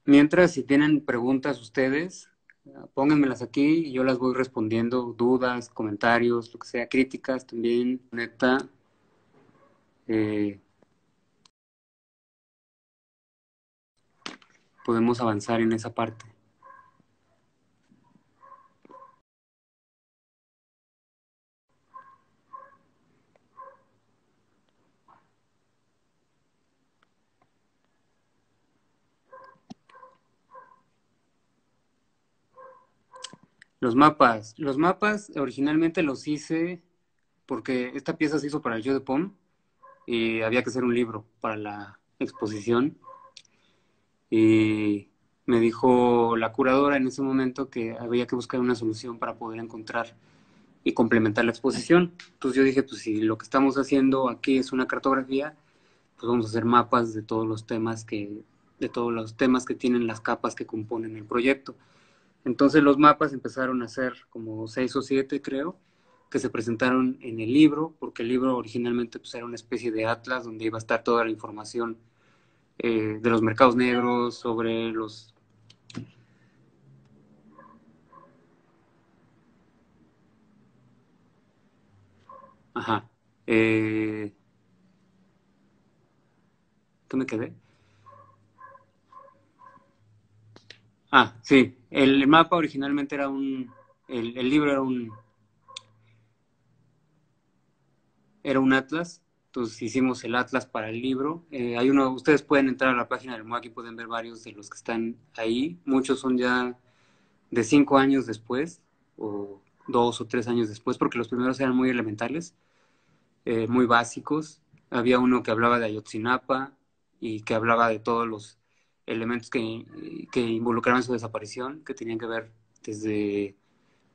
Mientras, si tienen preguntas ustedes, pónganmelas aquí y yo las voy respondiendo, dudas, comentarios, lo que sea, críticas también, neta. eh, Podemos avanzar en esa parte. Los mapas originalmente los hice porque esta pieza se hizo para el Jeu de Paume y había que hacer un libro para la exposición. Y me dijo la curadora en ese momento que había que buscar una solución para poder encontrar y complementar la exposición. Entonces yo dije, pues si lo que estamos haciendo aquí es una cartografía, pues vamos a hacer mapas de todos los temas que tienen las capas que componen el proyecto. Entonces los mapas empezaron a ser como 6 o 7, creo, que se presentaron en el libro, porque el libro originalmente pues, era una especie de atlas donde iba a estar toda la información de los mercados negros, sobre los... Ajá. ¿Qué me quedé? Ah, sí. El mapa originalmente era el libro era un atlas. Entonces hicimos el atlas para el libro. Hay uno, ustedes pueden entrar a la página del MUAC y pueden ver varios de los que están ahí. Muchos son ya de 5 años después, o 2 o 3 años después, porque los primeros eran muy elementales, muy básicos. Había uno que hablaba de Ayotzinapa y que hablaba de todos los elementos que involucraban su desaparición, que tenían que ver desde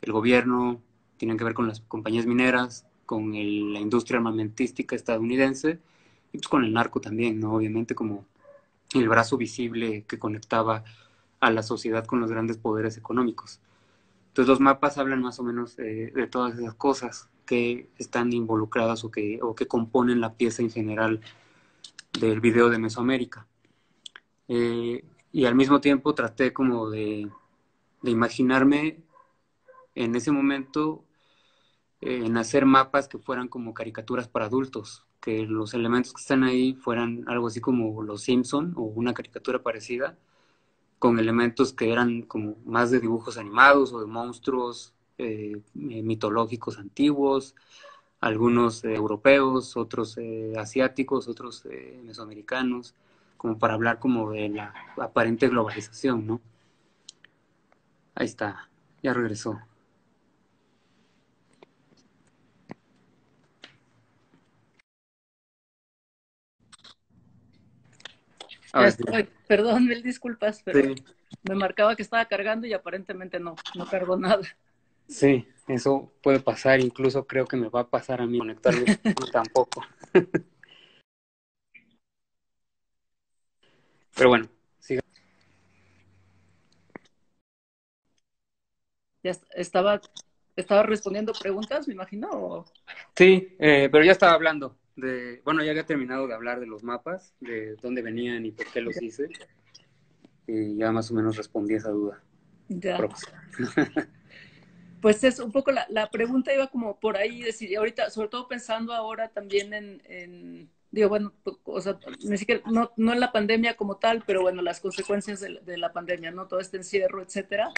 el gobierno, tenían que ver con las compañías mineras, con la industria armamentística estadounidense y pues con el narco también, ¿no? Obviamente como el brazo visible que conectaba a la sociedad con los grandes poderes económicos. Entonces los mapas hablan más o menos de todas esas cosas que están involucradas o que componen la pieza en general del video de Mesoamérica. Y al mismo tiempo traté como de imaginarme en ese momento en hacer mapas que fueran como caricaturas para adultos, que los elementos que están ahí fueran algo así como Los Simpson o una caricatura parecida, con elementos que eran como más de dibujos animados o de monstruos mitológicos antiguos, algunos europeos, otros asiáticos, otros mesoamericanos, como para hablar como de la aparente globalización, ¿no? Ahí está, ya regresó. A Ya ver, estoy. Perdón, mil disculpas, pero sí, me marcaba que estaba cargando y aparentemente no cargó nada. sí, eso puede pasar, incluso creo que me va a pasar a mí conectarme tampoco. Pero bueno, siga. Ya estaba respondiendo preguntas, me imagino. Sí, pero ya estaba hablando de, bueno, ya había terminado de hablar de los mapas, de dónde venían y por qué los hice, y ya más o menos respondí esa duda. Ya. Prox. Pues es un poco la pregunta iba como por ahí, decir, ahorita, sobre todo pensando ahora también digo, bueno, o sea, ni siquiera, no en la pandemia como tal, pero bueno, las consecuencias de la pandemia, ¿no? Todo este encierro, etcétera,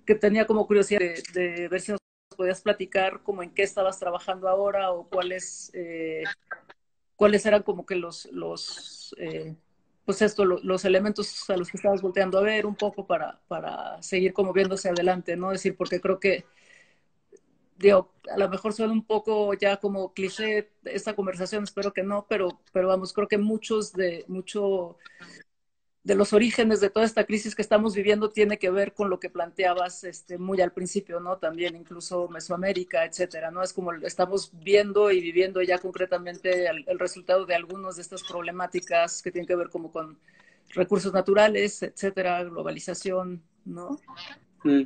que tenía como curiosidad de ver si nos podías platicar como en qué estabas trabajando ahora o cuáles eran como que pues esto, los elementos a los que estabas volteando a ver un poco para seguir como viéndose adelante, ¿no? Es decir, porque creo que digo, a lo mejor suena un poco ya como cliché esta conversación, espero que no, pero vamos, creo que mucho de los orígenes de toda esta crisis que estamos viviendo tiene que ver con lo que planteabas muy al principio, ¿no? También incluso Mesoamérica, etcétera, ¿no? Es como estamos viendo y viviendo ya concretamente el resultado de algunas de estas problemáticas que tienen que ver como con recursos naturales, etcétera, globalización, ¿no? Mm.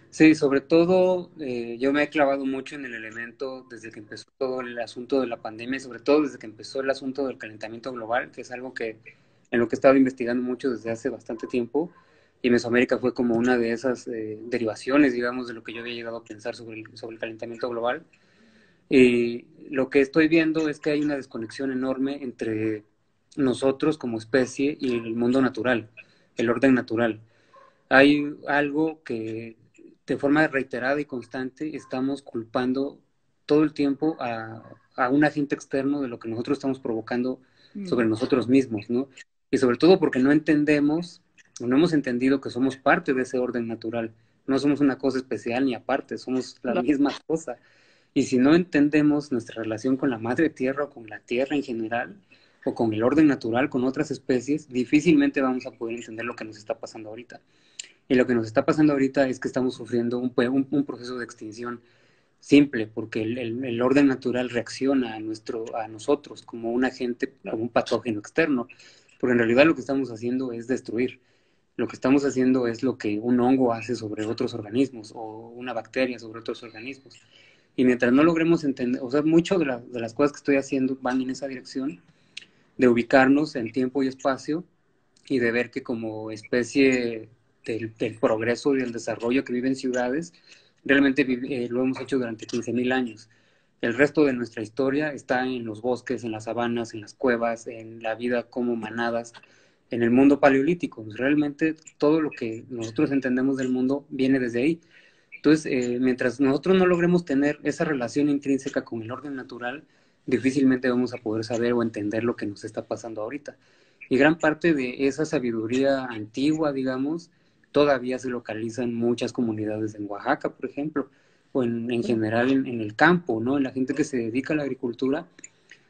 Sí, sobre todo yo me he clavado mucho en el elemento desde que empezó todo el asunto de la pandemia y sobre todo desde que empezó el asunto del calentamiento global, que es algo que en lo que he estado investigando mucho desde hace bastante tiempo, y Mesoamérica fue como una de esas derivaciones, digamos, de lo que yo había llegado a pensar sobre el calentamiento global. Y lo que estoy viendo es que hay una desconexión enorme entre nosotros como especie y el mundo natural, el orden natural. Hay algo que de forma reiterada y constante estamos culpando todo el tiempo a un agente externo de lo que nosotros estamos provocando sobre nosotros mismos, ¿no? Y sobre todo porque no entendemos, no hemos entendido que somos parte de ese orden natural. No somos una cosa especial ni aparte, somos la misma cosa. Y si no entendemos nuestra relación con la madre tierra o con la tierra en general, o con el orden natural, con otras especies, difícilmente vamos a poder entender lo que nos está pasando ahorita. Y lo que nos está pasando ahorita es que estamos sufriendo un proceso de extinción simple, porque el orden natural reacciona a nosotros como un agente, como un patógeno externo, porque en realidad lo que estamos haciendo es destruir. Lo que estamos haciendo es lo que un hongo hace sobre otros organismos o una bacteria sobre otros organismos. Y mientras no logremos entender, o sea, mucho de las cosas que estoy haciendo van en esa dirección, de ubicarnos en tiempo y espacio y de ver que como especie del progreso y del desarrollo que vive en ciudades, realmente lo hemos hecho durante 15.000 años. El resto de nuestra historia está en los bosques, en las sabanas, en las cuevas, en la vida como manadas, en el mundo paleolítico. Realmente todo lo que nosotros entendemos del mundo viene desde ahí. Entonces, mientras nosotros no logremos tener esa relación intrínseca con el orden natural, difícilmente vamos a poder saber o entender lo que nos está pasando ahorita. Y gran parte de esa sabiduría antigua, digamos, todavía se localiza en muchas comunidades en Oaxaca, por ejemplo, o en general en el campo, ¿no? La gente que se dedica a la agricultura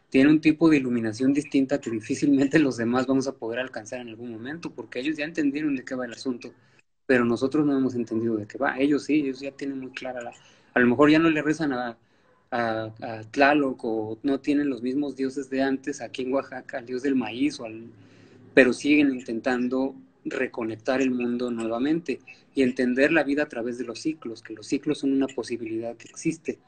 tiene un tipo de iluminación distinta que difícilmente los demás vamos a poder alcanzar en algún momento, porque ellos ya entendieron de qué va el asunto, pero nosotros no hemos entendido de qué va. Ellos sí, ellos ya tienen muy clara a lo mejor ya no le rezan a Tlaloc o no tienen los mismos dioses de antes aquí en Oaxaca, al dios del maíz, pero siguen intentando reconectar el mundo nuevamente y entender la vida a través de los ciclos, que los ciclos son una posibilidad que existe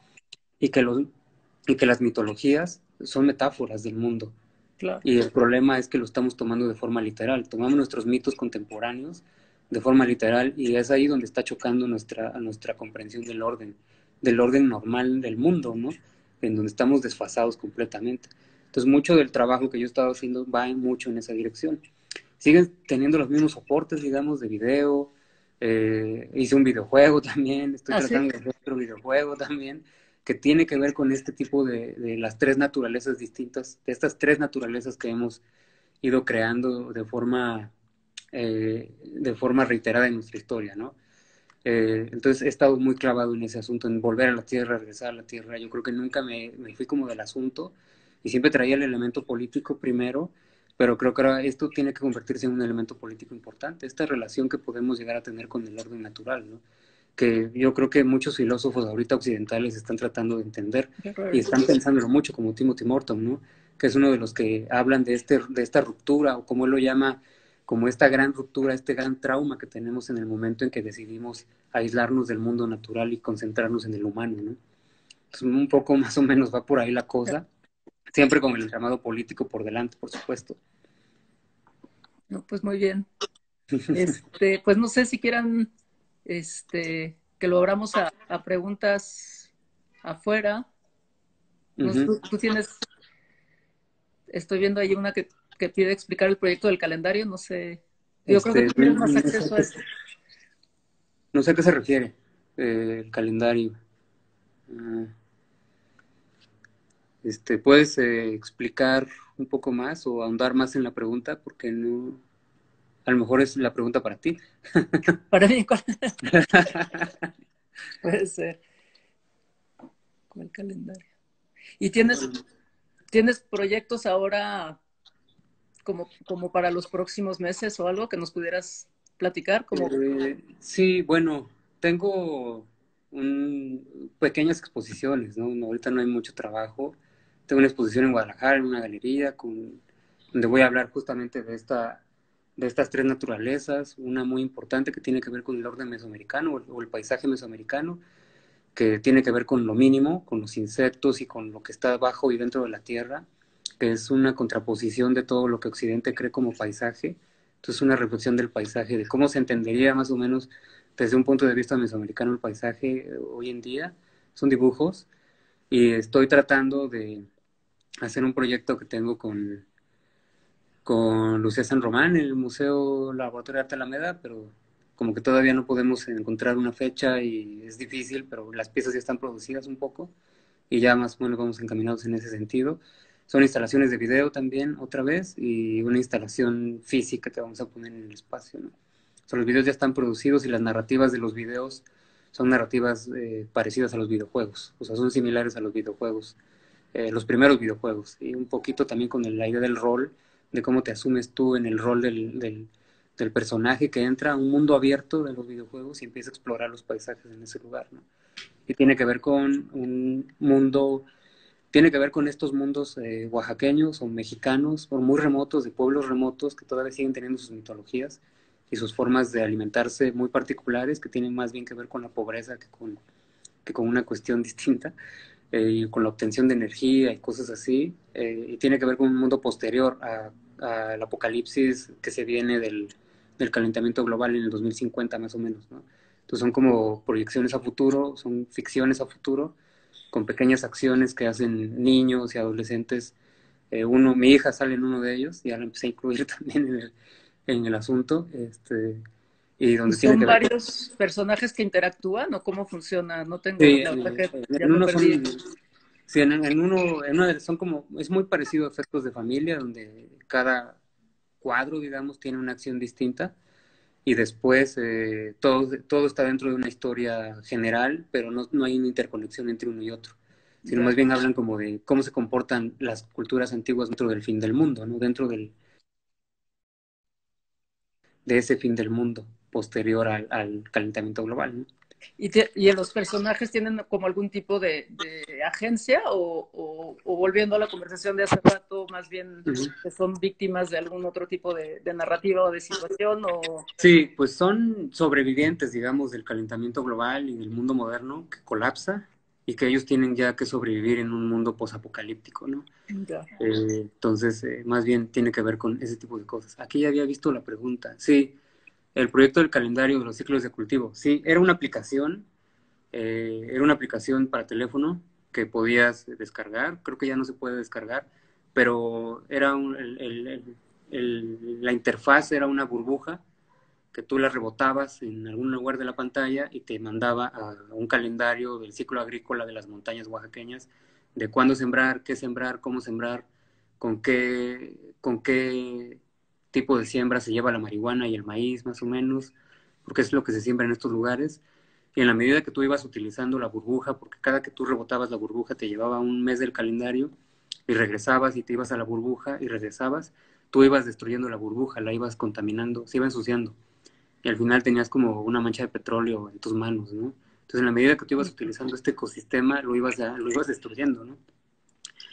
y que las mitologías son metáforas del mundo. Claro. Y el problema es que lo estamos tomando de forma literal. Tomamos nuestros mitos contemporáneos de forma literal y es ahí donde está chocando nuestra comprensión del orden normal del mundo, ¿no? En donde estamos desfasados completamente. Entonces, mucho del trabajo que yo he estado haciendo va mucho en esa dirección. Siguen teniendo los mismos soportes, digamos, de video. Hice un videojuego también, estoy tratando de hacer otro videojuego también, que tiene que ver con este tipo de las tres naturalezas distintas, de estas tres naturalezas que hemos ido creando de forma reiterada en nuestra historia, ¿no? Entonces he estado muy clavado en ese asunto, en volver a la tierra, regresar a la tierra. Yo creo que nunca me fui como del asunto y siempre traía el elemento político primero, pero creo que ahora esto tiene que convertirse en un elemento político importante, esta relación que podemos llegar a tener con el orden natural, ¿no? Que yo creo que muchos filósofos ahorita occidentales están tratando de entender y están pensándolo mucho, como Timothy Morton, ¿no? Que es uno de los que hablan de esta ruptura, o como él lo llama, como esta gran ruptura, este gran trauma que tenemos en el momento en que decidimos aislarnos del mundo natural y concentrarnos en el humano, ¿no? Entonces, un poco más o menos va por ahí la cosa, siempre con el entramado político por delante, por supuesto. No, pues muy bien. Pues no sé si quieran que lo abramos a preguntas afuera. No, tú tienes, estoy viendo ahí una que pide explicar el proyecto del calendario, no sé. Yo creo que tú tienes más acceso a eso. No sé a qué se refiere el calendario. ¿Puedes explicar un poco más o ahondar más en la pregunta? Porque no, a lo mejor es la pregunta para ti. Para mí, ¿cuál? Puede ser. ¿Cuál calendario? ¿Y tienes proyectos ahora como para los próximos meses o algo que nos pudieras platicar? Sí, bueno, tengo pequeñas exposiciones, ¿no? Ahorita no hay mucho trabajo. Tengo una exposición en Guadalajara, en una galería, donde voy a hablar justamente de estas tres naturalezas, una muy importante que tiene que ver con el orden mesoamericano o el paisaje mesoamericano, que tiene que ver con lo mínimo, con los insectos y con lo que está abajo y dentro de la tierra, que es una contraposición de todo lo que Occidente cree como paisaje. Entonces una reflexión del paisaje, de cómo se entendería más o menos desde un punto de vista mesoamericano el paisaje hoy en día. Son dibujos y estoy tratando de hacer un proyecto que tengo con Lucía San Román en el Museo Laboratorio de Arte Alameda, pero como que todavía no podemos encontrar una fecha y es difícil, pero las piezas ya están producidas un poco y ya más o menos vamos encaminados en ese sentido. Son instalaciones de video también, otra vez, y una instalación física que vamos a poner en el espacio, ¿no? O sea, los videos ya están producidos y las narrativas de los videos son narrativas parecidas a los videojuegos, o sea, son similares a los videojuegos, los primeros videojuegos, y un poquito también con la idea del rol, de cómo te asumes tú en el rol del personaje que entra a un mundo abierto de los videojuegos y empieza a explorar los paisajes en ese lugar, ¿no? Y tiene que ver con un mundo, tiene que ver con estos mundos oaxaqueños o mexicanos o muy remotos, de pueblos remotos que todavía siguen teniendo sus mitologías y sus formas de alimentarse muy particulares que tienen más bien que ver con la pobreza que con una cuestión distinta, y con la obtención de energía y cosas así, y tiene que ver con un mundo posterior al apocalipsis que se viene del calentamiento global en el 2050 más o menos, ¿no? Entonces son como proyecciones a futuro, son ficciones a futuro, con pequeñas acciones que hacen niños y adolescentes. Mi hija sale en uno de ellos, ya la empecé a incluir también en el asunto, y ¿Y donde tiene son que ver con... varios personajes que interactúan o cómo funciona? No tengo, Sí, la verdad que ya en me uno perdí. son... Sí, en una son como, es muy parecido a Efectos de Familia, donde cada cuadro, digamos, tiene una acción distinta y después todo está dentro de una historia general, pero no hay una interconexión entre uno y otro, sino Ya. más bien hablan como de cómo se comportan las culturas antiguas dentro del fin del mundo, ¿no? Dentro de ese fin del mundo posterior al calentamiento global, ¿no? ¿Y los personajes tienen como algún tipo de agencia o volviendo a la conversación de hace rato, más bien Ujú. que son víctimas de algún otro tipo de narrativa o de situación o... Sí, pues son sobrevivientes, digamos, del calentamiento global y del mundo moderno que colapsa y que ellos tienen ya que sobrevivir en un mundo posapocalíptico, ¿no? Ya. Entonces, más bien tiene que ver con ese tipo de cosas. Aquí ya había visto la pregunta. Sí, el proyecto del calendario de los ciclos de cultivo. Sí, era una aplicación para teléfono que podías descargar. Creo que ya no se puede descargar, pero era la interfaz era una burbuja que tú la rebotabas en algún lugar de la pantalla y te mandaba a un calendario del ciclo agrícola de las montañas oaxaqueñas, de cuándo sembrar, cómo sembrar, con qué tipo de siembra se lleva la marihuana y el maíz, más o menos, porque es lo que se siembra en estos lugares. Y en la medida que tú ibas utilizando la burbuja, porque cada que tú rebotabas la burbuja te llevaba un mes del calendario, y regresabas y te ibas a la burbuja y regresabas, tú ibas destruyendo la burbuja, la ibas contaminando, se iba ensuciando y al final tenías como una mancha de petróleo en tus manos, ¿no? Entonces, en la medida que tú ibas utilizando este ecosistema, lo ibas destruyendo, ¿no?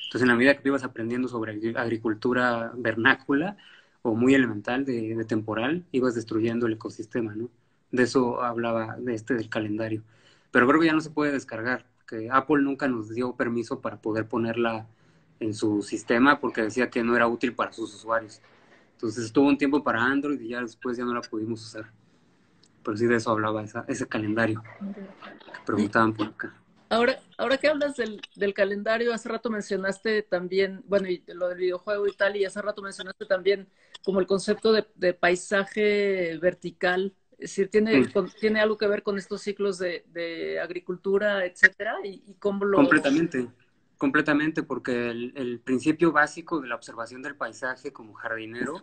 Entonces, en la medida que tú ibas aprendiendo sobre agricultura vernácula o muy elemental de temporal, ibas destruyendo el ecosistema, ¿no? De eso hablaba del calendario. Pero creo que ya no se puede descargar, que Apple nunca nos dio permiso para poder ponerla en su sistema porque decía que no era útil para sus usuarios. Entonces estuvo un tiempo para Android y ya después ya no la pudimos usar. Pero sí de eso hablaba ese calendario que Y preguntaban por acá. ahora que hablas del calendario, hace rato mencionaste también, bueno, y lo del videojuego y tal, y hace rato mencionaste también como el concepto de paisaje vertical. Es decir, Sí, tiene algo que ver con estos ciclos de agricultura, etcétera, y cómo lo... completamente, completamente, porque el principio básico de la observación del paisaje como jardinero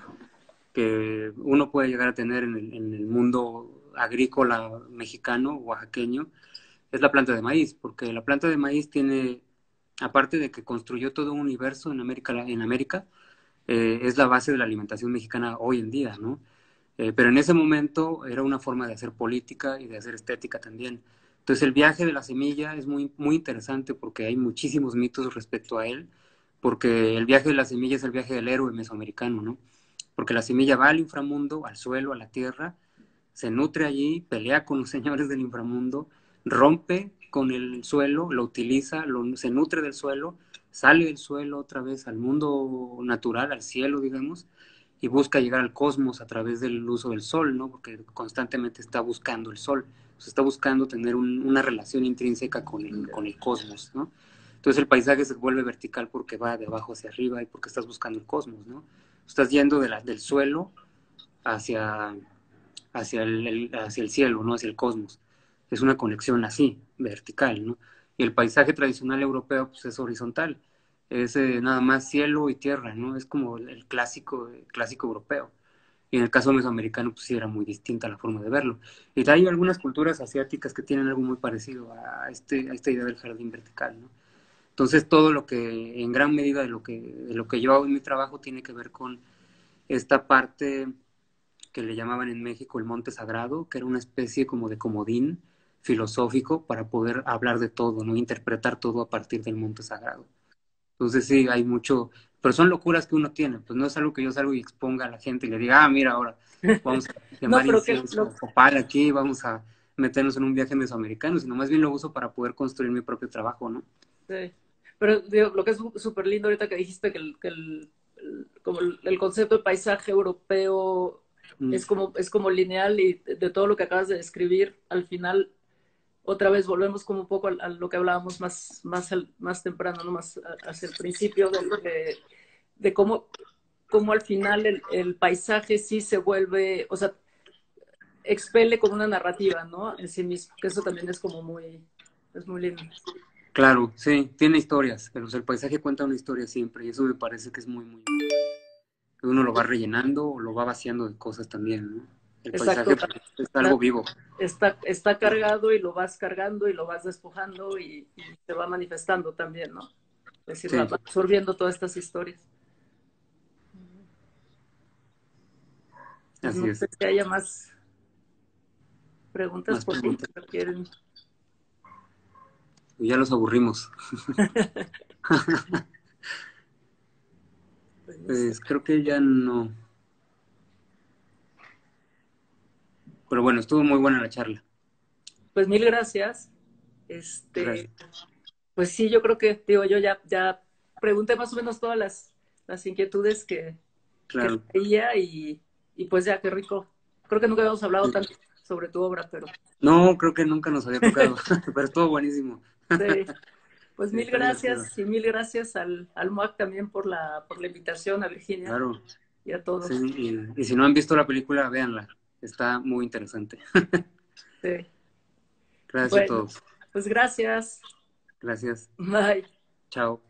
que uno puede llegar a tener en el mundo agrícola mexicano, oaxaqueño, es la planta de maíz, porque la planta de maíz tiene, aparte de que construyó todo un universo en América, es la base de la alimentación mexicana hoy en día, ¿no? Pero en ese momento era una forma de hacer política y de hacer estética también. Entonces el viaje de la semilla es muy, muy interesante porque hay muchísimos mitos respecto a él, porque el viaje de la semilla es el viaje del héroe mesoamericano, ¿no? Porque la semilla va al inframundo, al suelo, a la tierra, se nutre allí, pelea con los señores del inframundo, rompe con el suelo, lo utiliza, se nutre del suelo, sale del suelo otra vez al mundo natural, al cielo, digamos, y busca llegar al cosmos a través del uso del sol, ¿no? Porque constantemente está buscando el sol, o sea, está buscando tener una relación intrínseca con el cosmos, ¿no? Entonces el paisaje se vuelve vertical porque va de abajo hacia arriba y porque estás buscando el cosmos, ¿no? Estás yendo del suelo hacia, hacia el cielo, ¿no? Hacia el cosmos. Es una conexión así, vertical, ¿no? Y el paisaje tradicional europeo pues, es horizontal, es nada más cielo y tierra, ¿no? Es como el clásico europeo. Y en el caso mesoamericano, pues sí era muy distinta la forma de verlo. Y hay algunas culturas asiáticas que tienen algo muy parecido a esta idea del jardín vertical, ¿no? Entonces todo lo que, en gran medida de lo que yo hago en mi trabajo tiene que ver con esta parte que le llamaban en México el monte sagrado, que era una especie como de comodín filosófico para poder hablar de todo, ¿no? Interpretar todo a partir del monte sagrado. Entonces sí, hay mucho, pero son locuras que uno tiene, pues no es algo que yo salgo y exponga a la gente y le diga, ah, mira, ahora vamos a No, quemar pero que incienso o copal aquí, vamos a meternos en un viaje mesoamericano, sino más bien lo uso para poder construir mi propio trabajo, ¿no? sí. Pero digo, lo que es súper lindo ahorita que dijiste como el concepto de paisaje europeo Mm, es como lineal y de todo lo que acabas de describir, al final otra vez volvemos como un poco a lo que hablábamos más temprano, ¿no? Más hacia el principio de cómo al final el paisaje sí se vuelve, o sea, expele como una narrativa, ¿no? En sí mismo, que eso también es muy lindo. claro, sí, tiene historias, pero el paisaje cuenta una historia siempre y eso me parece que es muy, muy importante. Uno lo va rellenando o lo va vaciando de cosas también, ¿no? El Exacto, paisaje pues, es algo vivo. está cargado y lo vas cargando y lo vas despojando y se va manifestando también, ¿no? Es decir, va Sí, absorbiendo todas estas historias. Pues no así sé es. si haya más preguntas Más por ahí preguntas. que quieren. Ya los aburrimos. Pues, no sé. Pues creo que ya no. Pero bueno, estuvo muy buena la charla. Pues mil gracias. Este, Gracias. pues sí, yo creo que, digo, yo ya pregunté más o menos todas las inquietudes que Claro. traía y pues ya, qué rico. Creo que nunca habíamos hablado tanto sobre tu obra, pero No, creo que nunca nos había tocado, pero estuvo buenísimo. sí. Pues Sí, mil está divertido. gracias y mil gracias al MUAC también por la invitación, a Virginia Claro. y a Sí, todos. y si no han visto la película, véanla. Está muy interesante. Sí. Gracias a Bueno, todos. pues gracias. Gracias. Bye. Chao.